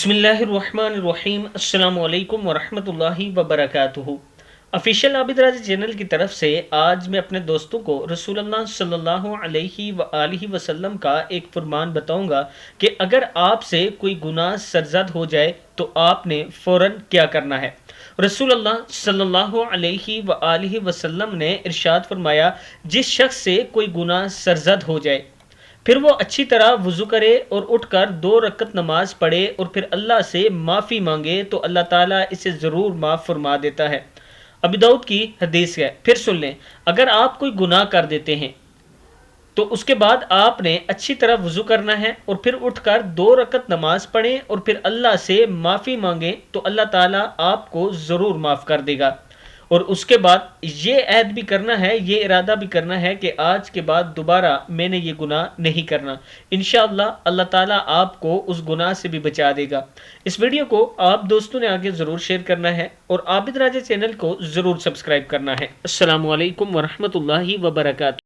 बिस्मिल्लाहिर्रहमानिर्रहीम। अस्सलाम वालेकुम वरहमतुल्लाहि वबरकातुहू। ऑफिशियल आबिद राजा चैनल की तरफ से आज मैं अपने दोस्तों को रसूलुल्लाह सल्लल्लाहु अलैहि वसल्लम का एक फरमान बताऊंगा कि अगर आपसे कोई गुनाह सरजद हो जाए तो आपने फ़ौरन क्या करना है। रसूलुल्लाह सल्लल्लाहु अलैहि वसल्लम ने इरशाद फरमाया, जिस शख्स से कोई गुनाह सरजद हो जाए फिर वो अच्छी तरह वज़ू करे और उठकर 2 रकत नमाज पढ़े और फिर अल्लाह से माफ़ी मांगे तो अल्लाह ताला इसे ज़रूर माफ़ फरमा देता है। अबू दाऊद की हदीस है। फिर सुन लें, अगर आप कोई गुनाह कर देते हैं तो उसके बाद आपने अच्छी तरह वज़ू करना है और फिर उठकर 2 रकत नमाज पढ़ें और फिर अल्लाह से माफ़ी मांगें तो अल्लाह ताला आपको ज़रूर माफ़ कर देगा। और उसके बाद ये ऐद भी करना है, ये इरादा भी करना है कि आज के बाद दोबारा मैंने ये गुनाह नहीं करना। इंशाअल्लाह अल्लाह ताला आपको उस गुनाह से भी बचा देगा। इस वीडियो को आप दोस्तों ने आगे ज़रूर शेयर करना है और आबिद राजा चैनल को ज़रूर सब्सक्राइब करना है। अस्सलामु अलैकुम वरहमतुल्लाहि वबरकातुहू।